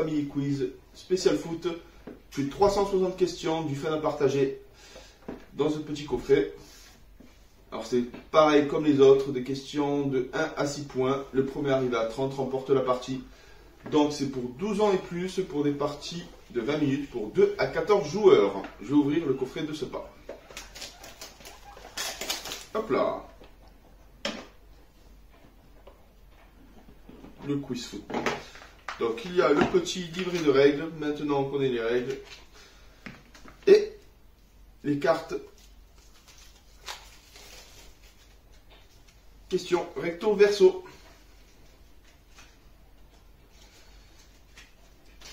Family Quiz spécial foot. Plus de 360 questions, du fun à partager dans ce petit coffret. Alors c'est pareil comme les autres, des questions de 1 à 6 points. Le premier arrivé à 30 remporte la partie. Donc c'est pour 12 ans et plus, pour des parties de 20 minutes, pour 2 à 14 joueurs. Je vais ouvrir le coffret de ce pas. Hop là. Le quiz foot. Donc il y a le petit livret de règles, maintenant on connaît les règles. Et les cartes. Question recto verso.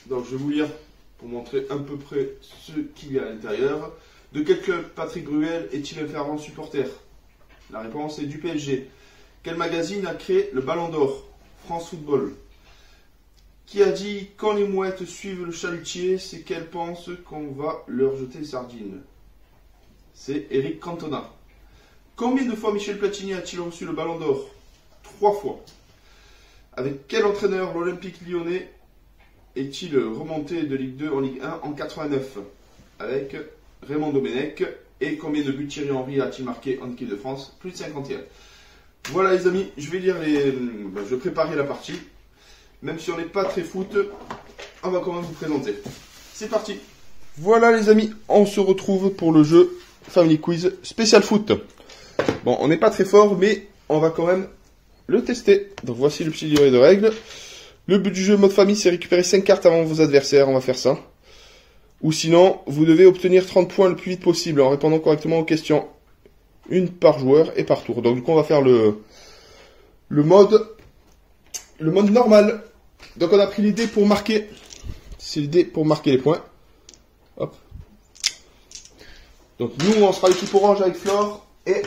Donc je vais vous lire pour montrer à peu près ce qu'il y a à l'intérieur. De quel club Patrick Bruel est-il un fervent supporter? La réponse est du PSG. Quel magazine a créé le Ballon d'Or? France Football. Qui a dit quand les mouettes suivent le chalutier, c'est qu'elles pensent qu'on va leur jeter des sardines? C'est Eric Cantona. Combien de fois Michel Platini a-t-il reçu le Ballon d'Or? 3 fois. Avec quel entraîneur l'Olympique Lyonnais est-il remonté de Ligue 2 en Ligue 1 en 89? Avec Raymond Domenech. Et combien de buts Thierry Henry a-t-il marqué en équipe de France? Plus de 51. Voilà les amis, je vais lire les... je vais préparer la partie. Même si on n'est pas très foot, on va quand même vous présenter. C'est parti. Voilà les amis, on se retrouve pour le jeu Family Quiz spécial foot. Bon, on n'est pas très fort, mais on va quand même le tester. Donc voici le petit livret de règles. Le but du jeu mode famille, c'est récupérer 5 cartes avant vos adversaires. On va faire ça. Ou sinon, vous devez obtenir 30 points le plus vite possible en répondant correctement aux questions. Une par joueur et par tour. Donc du coup, on va faire le mode normal. Donc on a pris les dés pour marquer. C'est les dés pour marquer les points. Hop. Donc nous, on sera l'équipe orange avec Flore. Et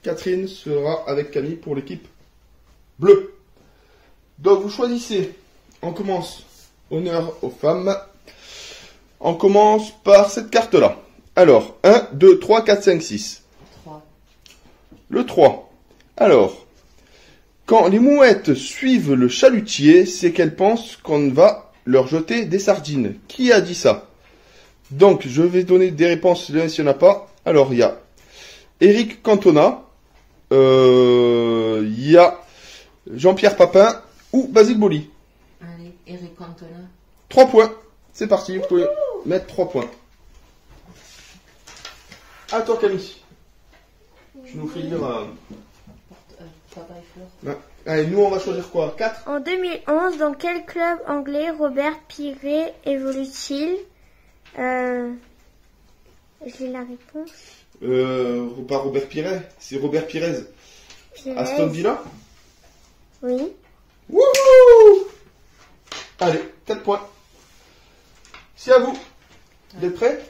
Catherine sera avec Camille pour l'équipe bleue. Donc vous choisissez. On commence. Honneur aux femmes. On commence par cette carte-là. Alors, 1, 2, 3, 4, 5, 6. 3. Le 3. Alors, quand les mouettes suivent le chalutier, c'est qu'elles pensent qu'on va leur jeter des sardines. Qui a dit ça? Donc, je vais donner des réponses s'il n'y en a pas. Alors, il y a Eric Cantona, il y a Jean-Pierre Papin ou Basile Boli. Allez, Eric Cantona. 3 points. C'est parti, vous pouvez mettre 3 points. À toi Camille. Tu nous fais lire... Papa et Fleur. Ouais. Allez, nous on va choisir quoi? 4? En 2011, dans quel club anglais Robert Pires évolue-t-il? J'ai la réponse. Pas Robert Pires, c'est Robert Pires. Pires. Aston Villa? Oui. Wouhou! Allez, 4 points. C'est à vous. Vous êtes prêts?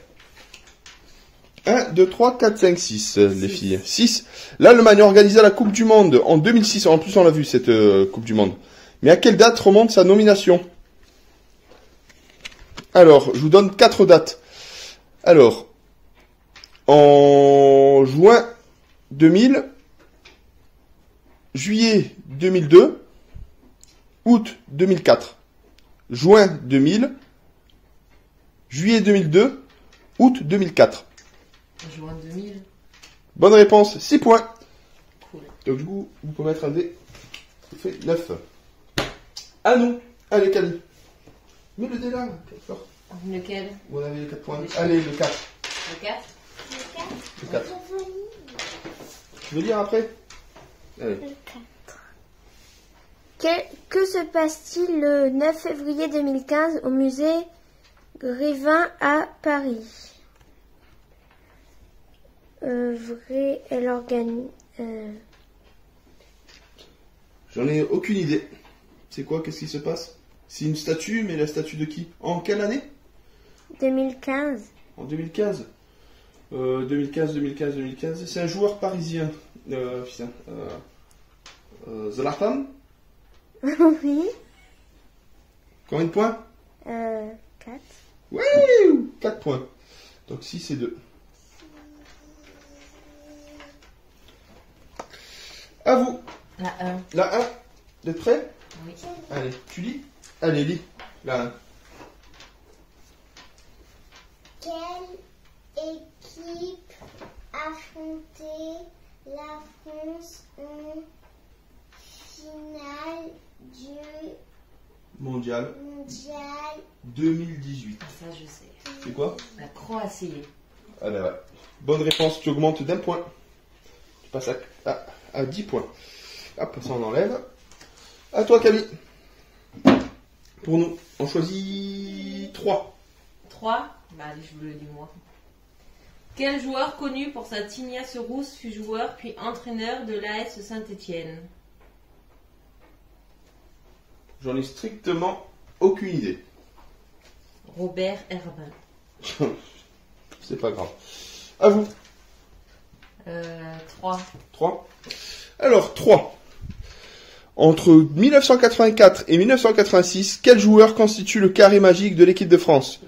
1, 2, 3, 4, 5, 6, les filles. 6. L'Allemagne a organisé la Coupe du Monde en 2006. En plus, on l'a vu, cette Coupe du Monde. Mais à quelle date remonte sa nomination? Alors, je vous donne 4 dates. Alors, en juin 2000, juillet 2002, août 2004. Juin 2000, juillet 2002, août 2004. Juin 2000. Bonne réponse, 6 points. Cool. Donc du coup, vous pouvez mettre un dé. Ça fait 9. À nous. Allez, Camille. Mets le dé là. Lequel? Vous avez les 4 points. Le Allez, le 4. Le 4. Le 4. Tu veux lire après? Allez. Que se passe-t-il le 9 février 2015 au musée Grévin à Paris? Elle organise... J'en ai aucune idée. C'est quoi? Qu'est-ce qui se passe? C'est une statue, mais la statue de qui? En quelle année? 2015. En 2015. 2015. C'est un joueur parisien. Putain. Zlatan? Oui. Combien de points? 4. Oui, 4 points. Donc 6 et 2. À vous. La 1. La 1. Vous êtes prêts? Oui. Allez, tu lis? Allez, lis. Là. Quelle équipe affrontait la France en finale du Mondial mondial 2018. Ah, ça, je sais. C'est quoi? La Croatie. Ah ben ouais. Bonne réponse, tu augmentes d'un point. Tu passes à 10 points. Hop, ça on enlève. À toi Camille. Pour nous, on choisit 3. 3. Bah allez, je vous le dis moi. Quel joueur connu pour sa tignasse rousse fut joueur puis entraîneur de l'AS Saint-Étienne? J'en ai strictement aucune idée. Robert Herbin. C'est pas grave. À vous. 3. 3. Alors, 3. Entre 1984 et 1986, quel joueur constitue le carré magique de l'équipe de France?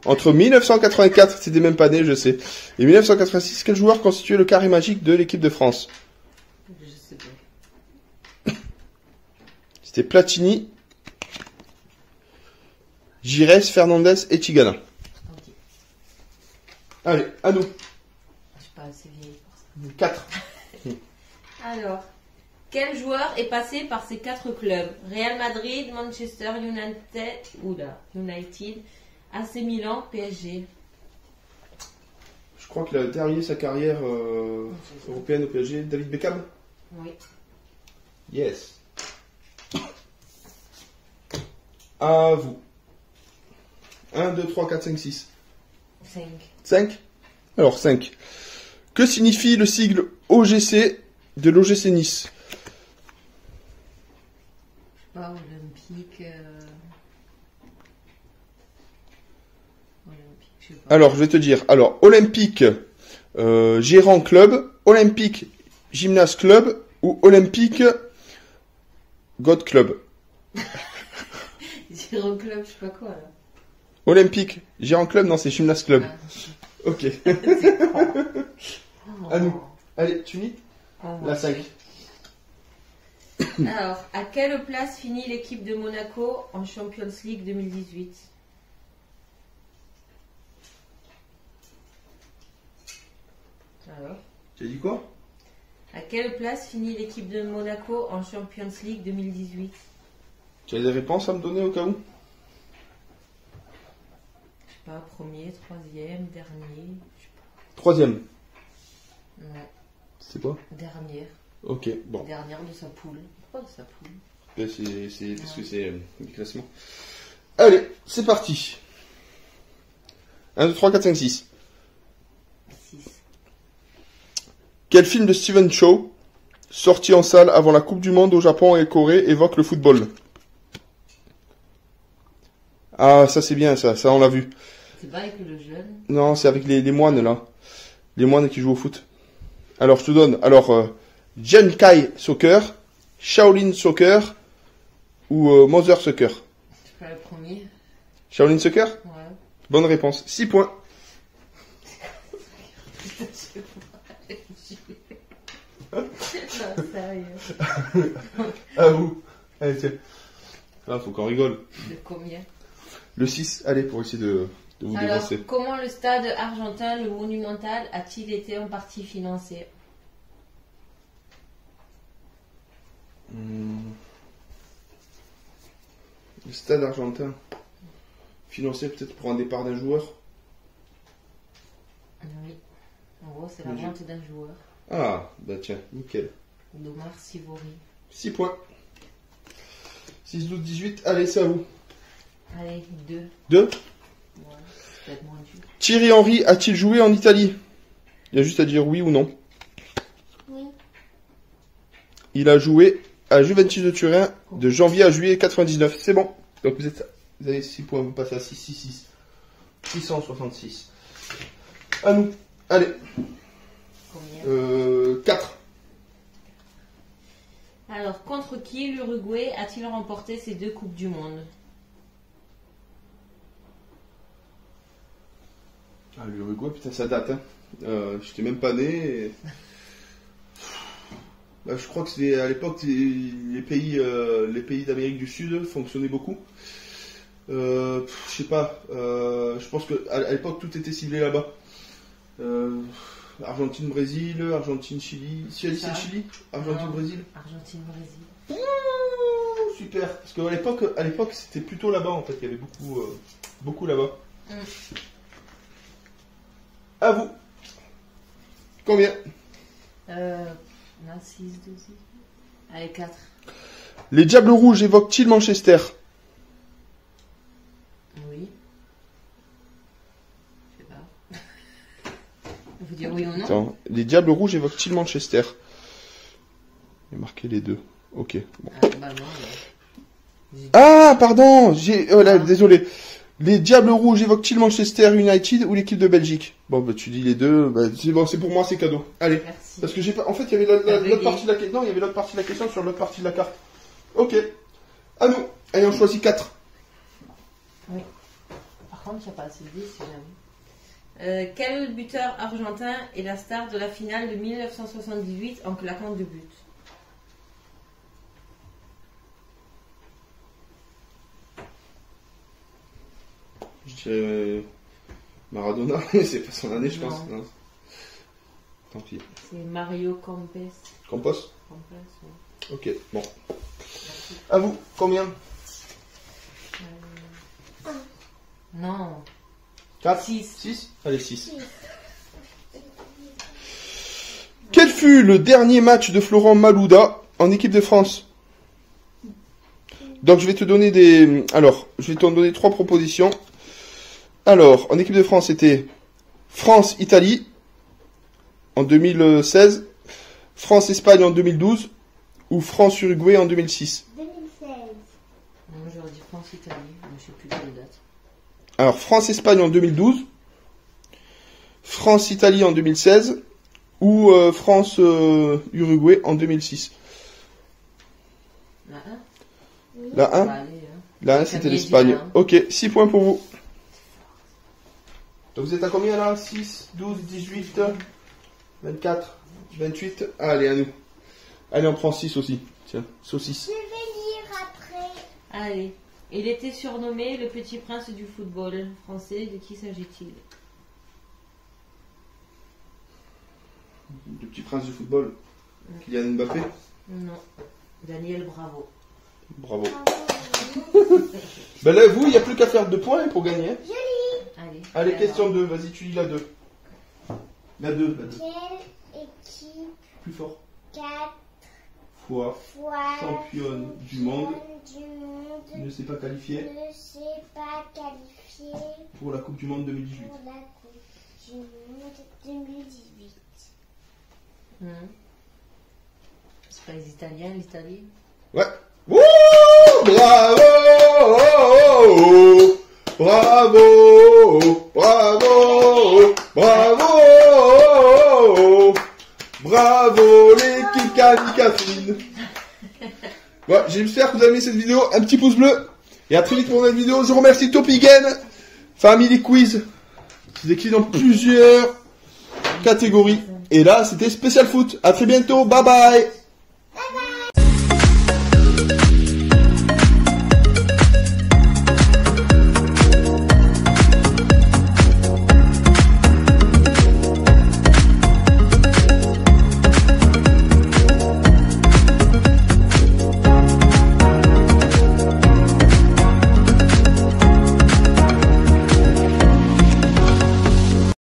Entre 1984, c'était même pas né, je sais, et 1986, quel joueur constitue le carré magique de l'équipe de France? Je sais pas. C'était Platini, Gires, Fernandez et Tigana. Ok. Allez, à nous. Je suis pas assez vieille pour ça. 4. Alors, quel joueur est passé par ces 4 clubs? Real Madrid, Manchester United, AC Milan, PSG. Je crois qu'il a terminé sa carrière européenne au PSG. David Beckham? Oui. Yes. À vous. 1, 2, 3, 4, 5, 6. 5. 5. Alors 5. Que signifie le sigle OGC de l'OGC Nice? Pas olympique. Olympique, je sais pas. Alors, je vais te dire. Alors, Olympique Gérant Club, Olympique Gymnase Club ou Olympique God Club? Zero club, je sais pas quoi là. Olympique Gérant Club, non, c'est Gymnase Club. Ah. Ok. À nous. Allez, tu lis la 5. Alors, à quelle place finit l'équipe de Monaco en Champions League 2018? Alors, Tu as dit quoi? à quelle place finit l'équipe de Monaco en Champions League 2018? Tu as des réponses à me donner au cas où? Je sais pas, premier, troisième, dernier, je sais Troisième. pas. Ouais, C'est quoi? dernière. Ok, bon. Dernière de sa poule. Pourquoi de sa poule? C'est parce que c'est le classement. Allez, c'est parti. 1, 2, 3, 4, 5, 6. 6. Quel film de Steven Chow, sorti en salle avant la Coupe du Monde au Japon et Corée, évoque le football? Ah, ça c'est bien, ça on l'a vu. C'est pas avec le jeune. Non, c'est avec les moines là. Les moines qui jouent au foot. Alors, je te donne. Alors, Genkai Soccer, Shaolin Soccer ou Mother Soccer. Je sais pas le premier. Shaolin Soccer? Ouais. Bonne réponse. 6 points. Non, sérieux. À vous. Allez, tiens. Ah, faut qu'on rigole. De combien? Le 6, allez, pour essayer de vous Alors, dévancer. comment le stade argentin, le Monumental, a-t-il été en partie financé? Le stade argentin. Financé peut-être pour un départ d'un joueur. Oui. En gros, c'est la Mon Dieu. vente d'un joueur. Ah, bah tiens, nickel. d'Omar Sivori. 6 points. 6, 12, 18. Allez, c'est à vous. Allez, 2. 2. Ouais, c'est peut-être moins dur. Thierry Henry a-t-il joué en Italie? Il y a juste à dire oui ou non. Oui. Il a joué à Juventus de Turin de janvier à juillet 99. C'est bon. Donc vous avez 6 points, vous passez à 6, 6, 6. 666. À nous. Allez. Combien 4. Alors, contre qui l'Uruguay a-t-il remporté ces 2 Coupes du Monde? Ah, l'Uruguay, putain, ça date. Hein. J'étais même pas né. Bah, je crois que c'était à l'époque les pays d'Amérique du Sud fonctionnaient beaucoup. Je sais pas. Je pense que à l'époque tout était ciblé là-bas. Argentine, Brésil, Argentine, Chili. Si elle dit c'est le Chili, Argentine, Brésil. Argentine, Brésil. Ouh, super. Parce qu'à l'époque c'était plutôt là-bas en fait. Il y avait beaucoup là-bas. À vous. Combien? On a 6, 12. Allez, 4. Les Diables Rouges évoquent-ils Manchester? Oui. Je sais pas. Il faut dire oui ou non. Attends, les Diables Rouges évoquent-ils Manchester? Il y a marqué les deux. Ok. Bon. Bah non. Ah, pardon. Désolé. Les Diables Rouges évoquent-ils Manchester United ou l'équipe de Belgique? Bon, bah tu dis les deux. Bah, c'est bon, c'est pour moi, c'est cadeau. Allez. Merci. Parce que j'ai pas. En fait, il y avait l'autre partie de la question. Non, il y avait l'autre partie de la question sur l'autre partie de la carte. Ok. À nous. Ayant choisi 4. Oui. Par contre, il n'y a pas assez de 10 si jamais. Quel buteur argentin est la star de la finale de 1978 en claquant 2 buts? Je dirais Maradona, mais c'est pas son année, je pense. Non. Tant pis. C'est Mario Campos. Campos? Ouais. Ok, bon. À vous, combien? Non. 4? 6. 6? Allez, 6. Quel fut le dernier match de Florent Malouda en équipe de France? Donc je vais te donner je vais t'en donner 3 propositions. Alors, en équipe de France, c'était France-Italie en 2016, France-Espagne en 2012 ou France-Uruguay en 2006. 2016. Non, j'aurais dit France-Italie, mais je sais plus de quelle date. Alors, France-Espagne en 2012, France-Italie en 2016 ou France-Uruguay en 2006. La 1. La 1 Bah, allez, La 1, c'était l'Espagne. hein. Ok, 6 points pour vous. Donc vous êtes à combien là? 6, 12, 18, 24, 28. Allez, à nous. Allez, on prend 6 aussi. Tiens, saucisse. Je vais lire après. Allez. Il était surnommé le petit prince du football français. De qui s'agit-il? Le petit prince du football. Kylian Mbappé. Non. Daniel Bravo. Bravo. Ben là, vous, il n'y a plus qu'à faire 2 points pour gagner. Hein. Allez. Allez, Alors. question 2. Vas-y, tu lis la 2. La 2. Quelle équipe Plus fort. 4 Fois fois championne du monde du monde ne s'est pas qualifiée ne s'est pas qualifié pour la Coupe du Monde 2018. pour la Coupe du Monde 2018. C'est pas les Italiens, l'Italie? Ouais. Wouh! Bravo! Bravo! Bravo! Bravo! Bravo l'équipe Catherine. Bon, j'espère que vous avez aimé cette vidéo. Un petit pouce bleu. Et à très vite pour une nouvelle vidéo. Je remercie Topigen, Family Quiz. C'est écrit dans plusieurs catégories. Et là, c'était spécial foot. À très bientôt. Bye bye.